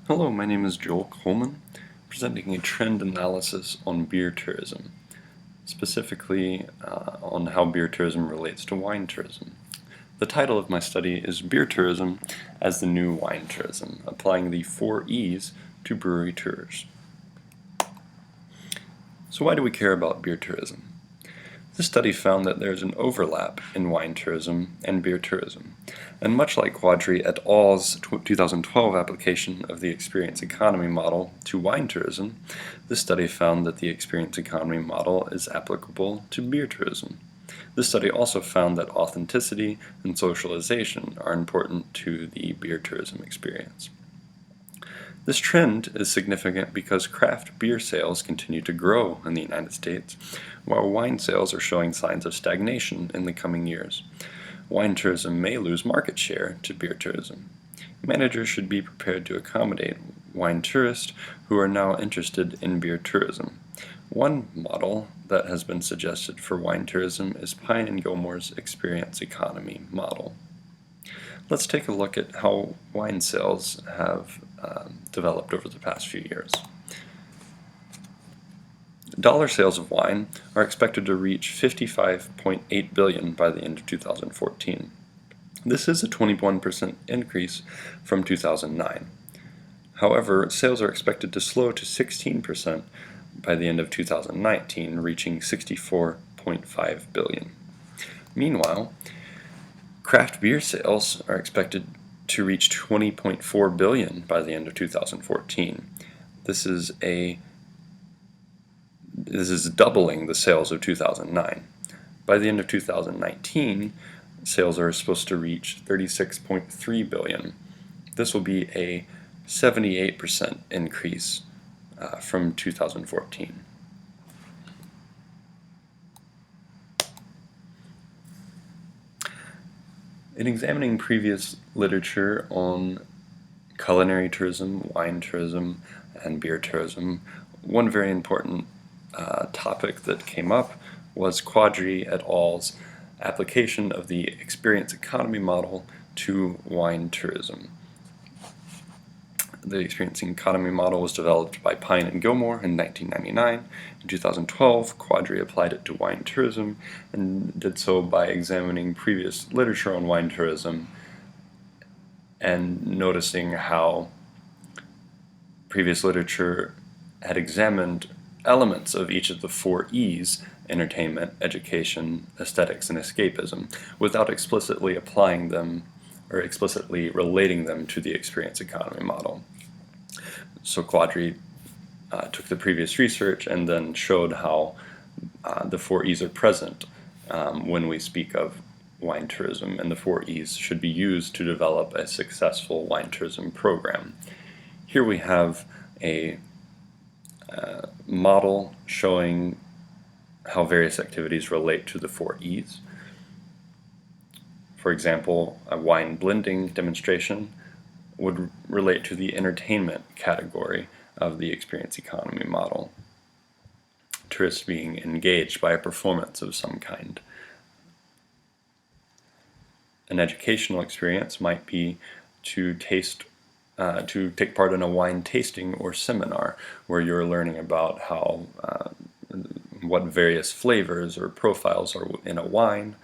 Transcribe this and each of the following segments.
Hello, my name is Joel Coleman, presenting a trend analysis on beer tourism, specifically on how beer tourism relates to wine tourism. The title of my study is Beer Tourism as the New Wine Tourism, applying the 4 E's to brewery tours. So why do we care about beer tourism? This study found that there is an overlap in wine tourism and beer tourism, and much like Quadri et al.'s 2012 application of the experience economy model to wine tourism, this study found that the experience economy model is applicable to beer tourism. This study also found that authenticity and socialization are important to the beer tourism experience. This trend is significant because craft beer sales continue to grow in the United States, while wine sales are showing signs of stagnation in the coming years. Wine tourism may lose market share to beer tourism. Managers should be prepared to accommodate wine tourists who are now interested in beer tourism. One model that has been suggested for wine tourism is Pine and Gilmore's experience economy model. Let's take a look at how wine sales have developed over the past few years. Dollar sales of wine are expected to reach $55.8 billion by the end of 2014. This is a 21% increase from 2009. However, sales are expected to slow to 16% by the end of 2019, reaching $64.5 billion. Meanwhile, craft beer sales are expected to reach $20.4 billion by the end of 2014. This is doubling the sales of 2009. By the end of 2019, sales are supposed to reach $36.3 billion. This will be a 78% increase from 2014. In examining previous literature on culinary tourism, wine tourism, and beer tourism, one very important topic that came up was Quadri et al.'s application of the experience economy model to wine tourism. The experience economy model was developed by Pine and Gilmore in 1999. In 2012, Quadri applied it to wine tourism and did so by examining previous literature on wine tourism and noticing how previous literature had examined elements of each of the 4 E's: entertainment, education, aesthetics, and escapism, without explicitly applying them or explicitly relating them to the experience economy model. So Quadri took the previous research and then showed how the 4 E's are present when we speak of wine tourism, and the 4 E's should be used to develop a successful wine tourism program. Here we have a model showing how various activities relate to the 4 E's. For example, a wine blending demonstration would relate to the entertainment category of the experience economy model. Tourists being engaged by a performance of some kind. An educational experience might be to take part in a wine tasting or seminar where you're learning about how what various flavors or profiles are in a wine.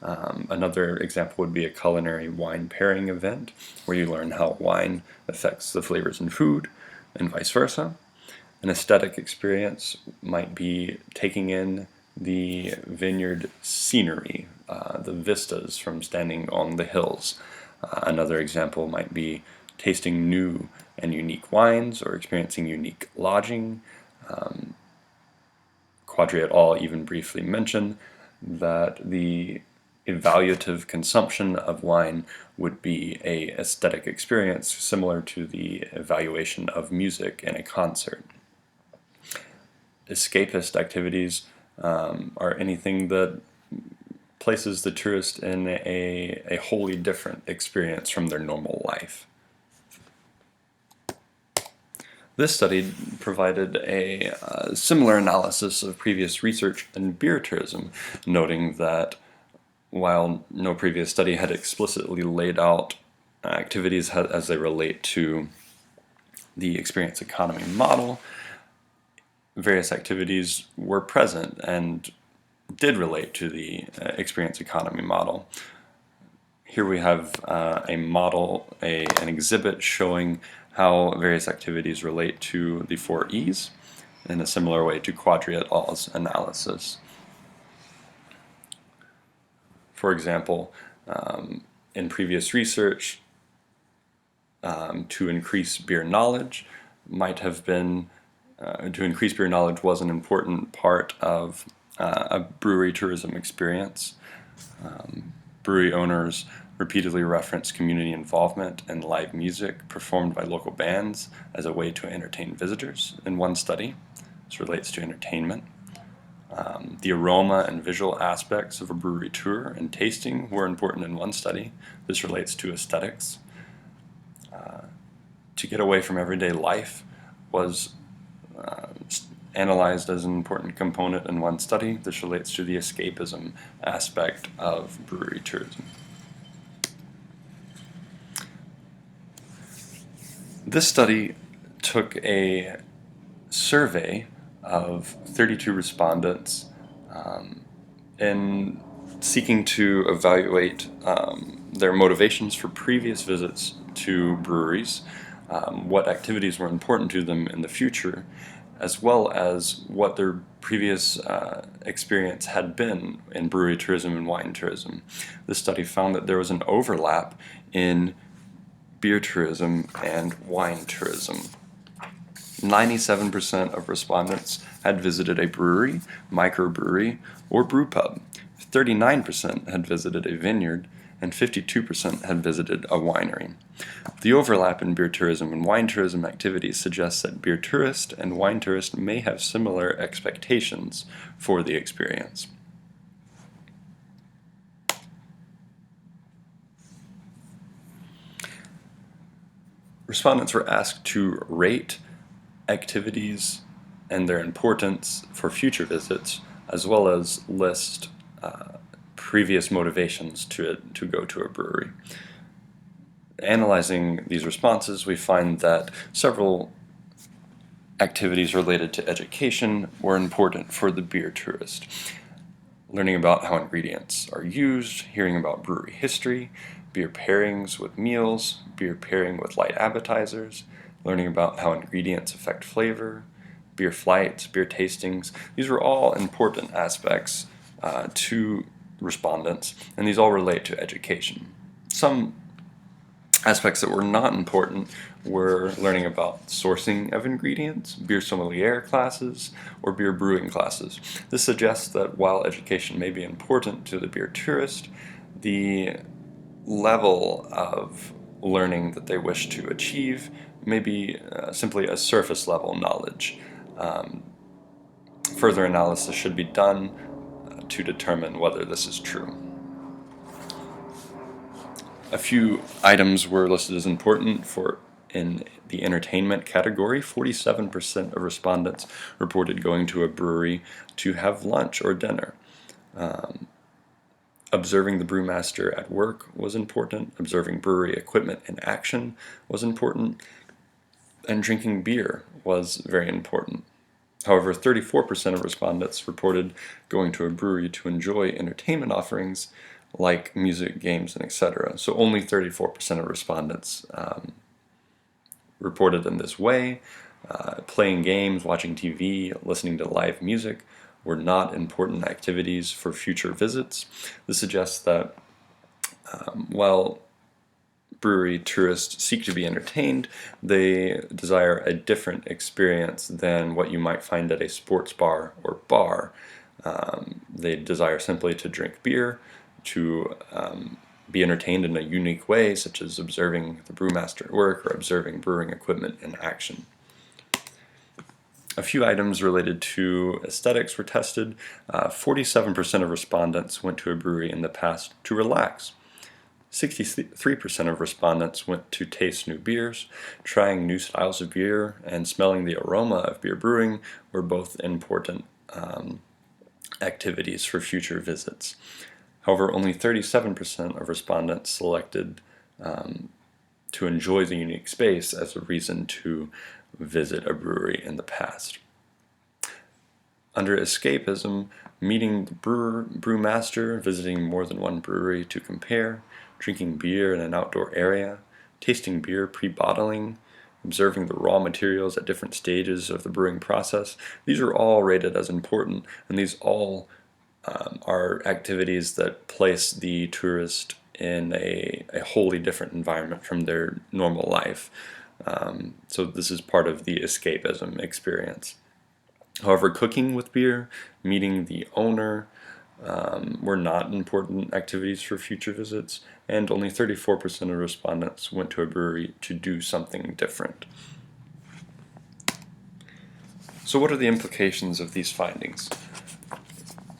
Another example would be a culinary wine pairing event where you learn how wine affects the flavors in food and vice versa. An aesthetic experience might be taking in the vineyard scenery, the vistas from standing on the hills. Another example might be tasting new and unique wines or experiencing unique lodging. Quadri et al. Even briefly mentioned that the evaluative consumption of wine would be a aesthetic experience similar to the evaluation of music in a concert. Escapist activities are anything that places the tourist in a wholly different experience from their normal life. This study provided a similar analysis of previous research in beer tourism, noting that while no previous study had explicitly laid out activities as they relate to the experience economy model, various activities were present and did relate to the experience economy model. Here we have a model, an exhibit showing how various activities relate to the 4 E's in a similar way to Quadri et al.'s analysis. For example, in previous research, to increase beer knowledge might have been, to increase beer knowledge was an important part of a brewery tourism experience. Brewery owners repeatedly reference community involvement and live music performed by local bands as a way to entertain visitors. In one study, this relates to entertainment. The aroma and visual aspects of a brewery tour and tasting were important in one study. This relates to aesthetics. To get away from everyday life was analyzed as an important component in one study. This relates to the escapism aspect of brewery tourism. This study took a survey of 32 respondents in seeking to evaluate their motivations for previous visits to breweries, what activities were important to them in the future, as well as what their previous experience had been in brewery tourism and wine tourism. This study found that there was an overlap in beer tourism and wine tourism. 97% of respondents had visited a brewery, microbrewery, or brewpub. 39% had visited a vineyard, and 52% had visited a winery. The overlap in beer tourism and wine tourism activities suggests that beer tourist and wine tourist may have similar expectations for the experience. Respondents were asked to rate activities and their importance for future visits, as well as list previous motivations to go to a brewery. Analyzing these responses, we find that several activities related to education were important for the beer tourist. Learning about how ingredients are used, hearing about brewery history, beer pairings with meals, beer pairing with light appetizers, learning about how ingredients affect flavor, beer flights, beer tastings. These were all important aspects to respondents, and these all relate to education. Some aspects that were not important were learning about sourcing of ingredients, beer sommelier classes, or beer brewing classes. This suggests that while education may be important to the beer tourist, the level of learning that they wish to achieve may be simply a surface level knowledge. Further analysis should be done to determine whether this is true. A few items were listed as important in the entertainment category. 47% of respondents reported going to a brewery to have lunch or dinner. Observing the brewmaster at work was important. Observing brewery equipment in action was important. And drinking beer was very important. However, 34% of respondents reported going to a brewery to enjoy entertainment offerings like music, games, and etc. So only 34% of respondents reported in this way. Playing games, watching TV, listening to live music were not important activities for future visits. This suggests that while brewery tourists seek to be entertained, they desire a different experience than what you might find at a sports bar or bar. They desire simply to drink beer, to be entertained in a unique way, such as observing the brewmaster at work or observing brewing equipment in action. A few items related to aesthetics were tested. 47% of respondents went to a brewery in the past to relax. 63% of respondents went to taste new beers. Trying new styles of beer and smelling the aroma of beer brewing were both important activities for future visits. However, only 37% of respondents selected to enjoy the unique space as a reason to visit a brewery in the past. Under escapism, meeting the brewmaster, visiting more than one brewery to compare, drinking beer in an outdoor area, tasting beer pre-bottling, observing the raw materials at different stages of the brewing process, these are all rated as important, and these all are activities that place the tourist in a wholly different environment from their normal life. So this is part of the escapism experience. However, cooking with beer, meeting the owner, were not important activities for future visits, and only 34% of respondents went to a brewery to do something different. So what are the implications of these findings?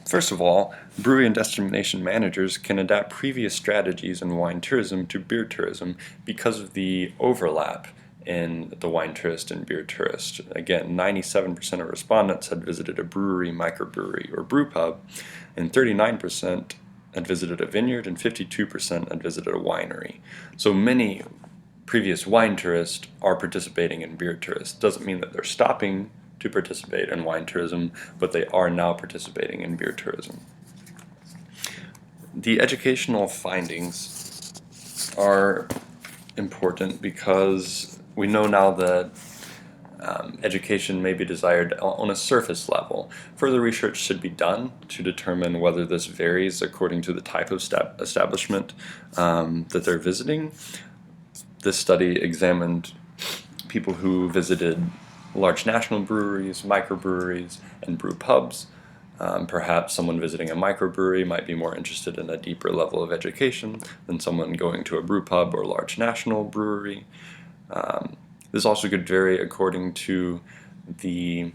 First of all, brewery and destination managers can adapt previous strategies in wine tourism to beer tourism because of the overlap in the wine tourist and beer tourist. Again, 97% of respondents had visited a brewery, microbrewery, or brew pub, and 39% had visited a vineyard, and 52% had visited a winery. So many previous wine tourists are participating in beer tourists. Doesn't mean that they're stopping to participate in wine tourism, but they are now participating in beer tourism. The educational findings are important because we know now that education may be desired on a surface level. Further research should be done to determine whether this varies according to the type of establishment that they're visiting. This study examined people who visited large national breweries, microbreweries, and brew pubs. Perhaps someone visiting a microbrewery might be more interested in a deeper level of education than someone going to a brew pub or large national brewery. This also could vary according to the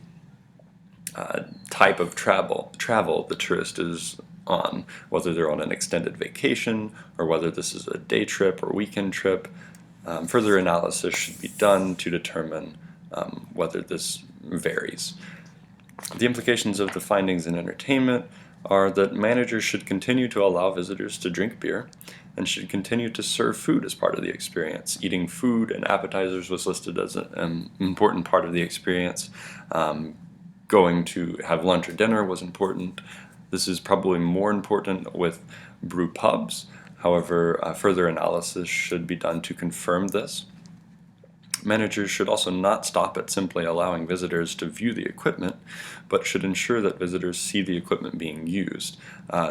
type of travel the tourist is on, whether they're on an extended vacation or whether this is a day trip or weekend trip. Further analysis should be done to determine whether this varies. The implications of the findings in entertainment are that managers should continue to allow visitors to drink beer and should continue to serve food as part of the experience. Eating food and appetizers was listed as an important part of the experience. Going to have lunch or dinner was important. This is probably more important with brew pubs. However, further analysis should be done to confirm this. Managers should also not stop at simply allowing visitors to view the equipment, but should ensure that visitors see the equipment being used.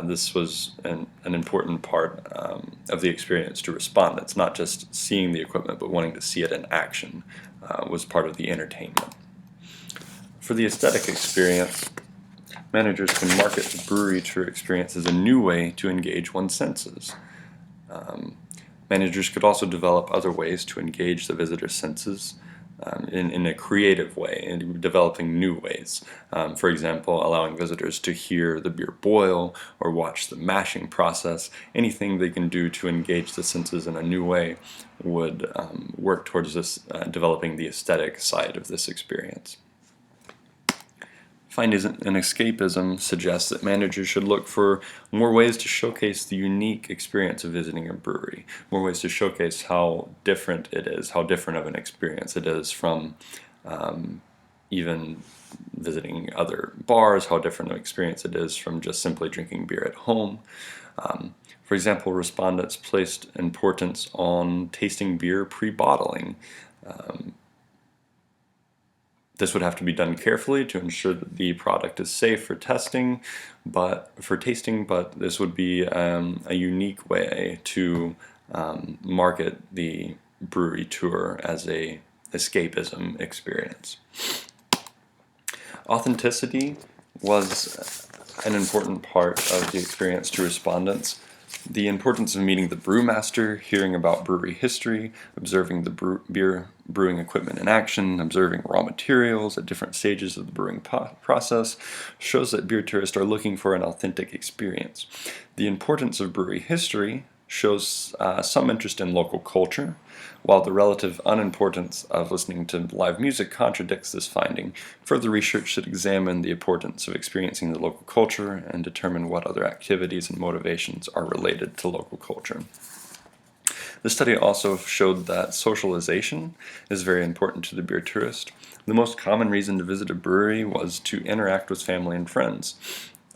This was an important part of the experience to respondents, not just seeing the equipment, but wanting to see it in action was part of the entertainment. For the aesthetic experience, managers can market the brewery tour experience as a new way to engage one's senses. Managers could also develop other ways to engage the visitor's senses in a creative way, and developing new ways. For example, allowing visitors to hear the beer boil or watch the mashing process. Anything they can do to engage the senses in a new way would work towards this, developing the aesthetic side of this experience. Findings in escapism suggests that managers should look for more ways to showcase the unique experience of visiting a brewery, more ways to showcase how different it is, how different of an experience it is from even visiting other bars, how different an experience it is from just simply drinking beer at home. For example, respondents placed importance on tasting beer pre-bottling. This would have to be done carefully to ensure that the product is safe for tasting, but this would be a unique way to market the brewery tour as a escapism experience. Authenticity was an important part of the experience to respondents. The importance of meeting the brewmaster, hearing about brewery history, observing the beer brewing equipment in action, observing raw materials at different stages of the brewing process shows that beer tourists are looking for an authentic experience. The importance of brewery history shows some interest in local culture, while the relative unimportance of listening to live music contradicts this finding. Further research should examine the importance of experiencing the local culture and determine what other activities and motivations are related to local culture. The study also showed that socialization is very important to the beer tourist. The most common reason to visit a brewery was to interact with family and friends.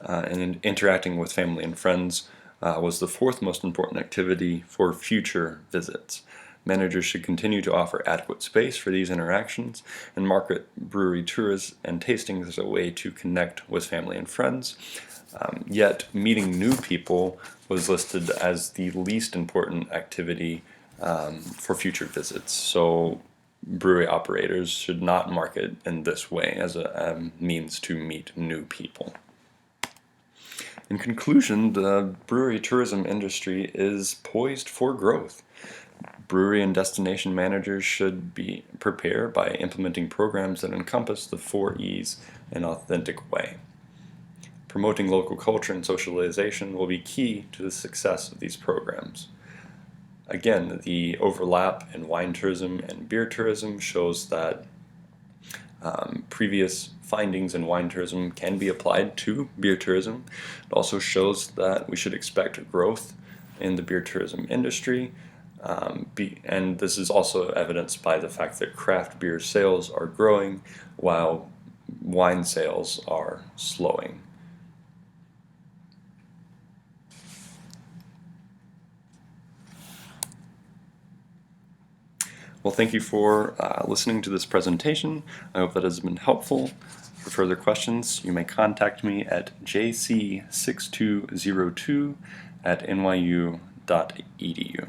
And interacting with family and friends was the fourth most important activity for future visits. Managers should continue to offer adequate space for these interactions and market brewery tours and tastings as a way to connect with family and friends. Yet meeting new people was listed as the least important activity for future visits. So brewery operators should not market in this way as a means to meet new people. In conclusion, the brewery tourism industry is poised for growth. Brewery and destination managers should prepare by implementing programs that encompass the 4 E's in an authentic way. Promoting local culture and socialization will be key to the success of these programs. Again, the overlap in wine tourism and beer tourism shows that previous findings in wine tourism can be applied to beer tourism. It also shows that we should expect growth in the beer tourism industry, and this is also evidenced by the fact that craft beer sales are growing while wine sales are slowing. Well, thank you for listening to this presentation. I hope that has been helpful. For further questions, you may contact me at jc6202@nyu.edu.